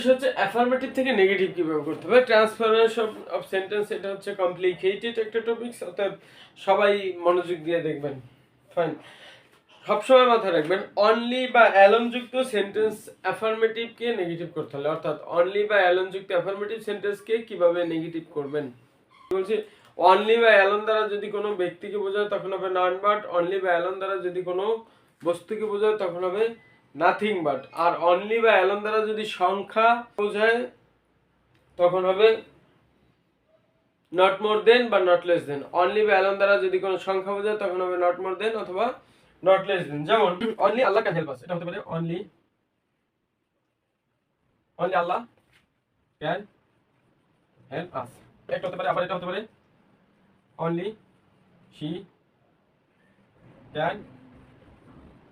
হচ্ছে অ্যাফার্মেটিভ থেকে নেগেটিভ কিভাবে করতে হবে। ট্রান্সফরমেশন অফ সেন্টেন্স, এটা হচ্ছে কমপ্লিকেটেড একটা টপিকস, অতএব সবাই মনোযোগ দিয়ে দেখবেন। ফাইন, সবসময় মাথায় রাখবেন অনলি বা অ্যালন যুক্ত সেন্টেন্স অ্যাফার্মেটিভকে নেগেটিভ করতে হলে, অর্থাৎ অনলি বা অ্যালন যুক্ত অ্যাফার্মেটিভ সেন্টেন্সকে কিভাবে নেগেটিভ করবেন বলছি। অনলি বা অ্যালন দ্বারা যদি কোনো ব্যক্তিকে বোঝায় তখন হবে নন বাট, অনলি বা অ্যালন দ্বারা যদি কোনো বস্তুকে বোঝায় তখন হবে নাথিং বাট, আর অনলি বা অ্যালন দ্বারা যদি সংখ্যা বোঝায় তখন হবে নট মোর দেন বা নট লেস দেন। অনলি বা অ্যালন দ্বারা যদি কোনো সংখ্যা বোঝায় তখন হবে নট মোর দেন অথবা নট লেস দেন। যেমন only Allah can help us, এটা হতে পারে only Allah can help us, একটা হতে পারে। আবার এটা হতে পারে only she can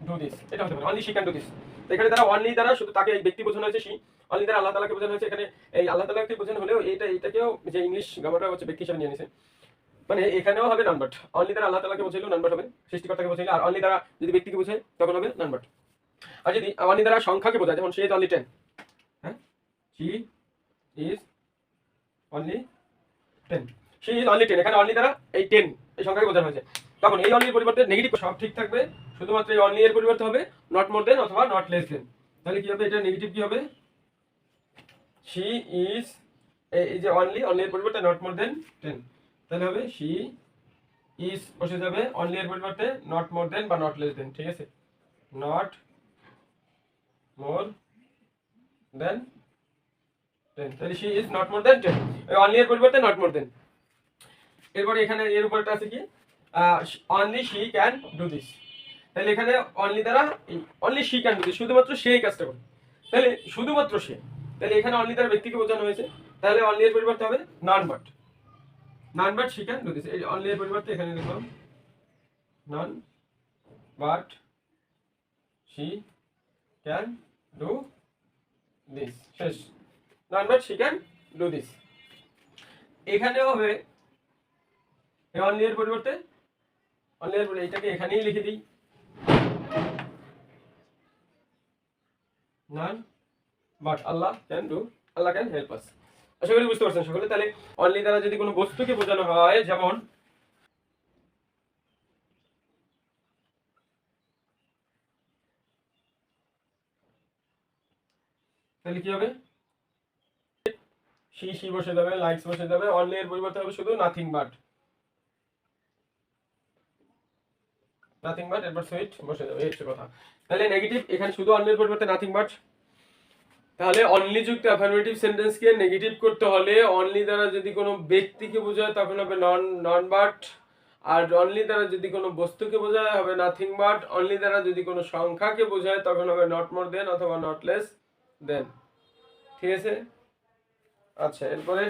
do this, এটা হতে পারে only she can do this. তো এখানে তারা অনলি দ্বারা শুধু তাকে এই ব্যক্তি বোঝানো হয়েছে শি, অনলি দ্বারা আল্লাহ তাআলাকে বোঝানো হয়েছে। এখানে এই আল্লাহ তাআলাকে বোঝানো হলেও এটাকেও যে ইংলিশ গ্রামারটা হচ্ছে ব্যক্তি হিসেবে নিয়ে নিছে, মানে এখানেও হবে নন বাট। অনলি দ্বারা আল্লাহ তাআলাকে বোঝাইলেও নন বাট হবে, সৃষ্টিকর্তাকে বোঝাইলে। আর অনলি দ্বারা যদি ব্যক্তিকে বোঝায় তখন হবে নন বাট। আর যদি অনলি দ্বারা সংখ্যাকে বোঝায়, যেমন সে ইজ অনলি 10, হ্যাঁ, she is only 10, she is only 10, এখানে অনলি দ্বারা এই 10 এই সংখ্যাকে বোঝানো হয়েছে, তখন এই অনলির পরিবর্তে নেগেটিভ সব ঠিক থাকবে, শুধুমাত্র এই অনলি এর পরিবর্তে হবে নট মোর দেন অথবা নট লেস দেন। তাহলে কি হবে, এটা নেগেটিভ কি হবে, শি ইজ, এই যে অনলি এর পরিবর্তে নট মোর দেন 10, তাহলে হবে শি ইজ বসে যাবে অনলি এর পরিবর্তে নট মোর দেন বা নট লেস দেন, ঠিক আছে, নট মোর দেন 10, তাহলে শি ইজ নট মোর দেন 10, এই অনলি এর পরিবর্তে নট মোর দেন। এরপরে এখানে এর উপরটা আছে কি, only she can do this, তাহলে এখানে অনলি দ্বারা only she can do this, শুধুমাত্র সেই কাজটা করে, তাহলে শুধুমাত্র সে, তাহলে এখানে অনলি দ্বারা ব্যক্তিকে বোঝানো হয়েছে, তাহলে অনলি এর পরিবর্তে হবে none but, none but she can do this. এই অনলি এর পরিবর্তে এখানে লিখলাম none but she can do this, শেষ, none but she can do this. এখানেও হবে এই অনলি এর পরিবর্তে এইটাকে এখানেই লিখে দিই none but Allah can do, Allah can help us. আশা করি বুঝতে পারছেন সকলে। তাহলে অনলি দ্বারা যদি কোনো বস্তুকে বোঝানো হয়, যেমন তাহলে কি হবে, শি বসে যাবে, লাইকস বসে যাবে, অনলি এর পরিবর্তে হবে শুধু নাথিং বাট, এরপর সুইট বসে যাবে, এই হচ্ছে কথা। তাহলে নেগেটিভ এখানে শুধু অনলি এর পরিবর্তে নাথিং বাট। তাহলে অনলি যুক্ত অ্যাফার্মেটিভ সেন্টেন্সকে নেগেটিভ করতে হলে অনলি দ্বারা যদি কোনো ব্যক্তিকে বোঝায় তখন হবে নন বাট, আর অনলি দ্বারা যদি কোনো বস্তুকে বোঝায় হবে নাথিং বাট, অনলি দ্বারা যদি কোনো সংখ্যাকে বোঝায় তখন হবে নট মোর দেন অথবা নট লেস দেন, ঠিক আছে। আচ্ছা, এরপরে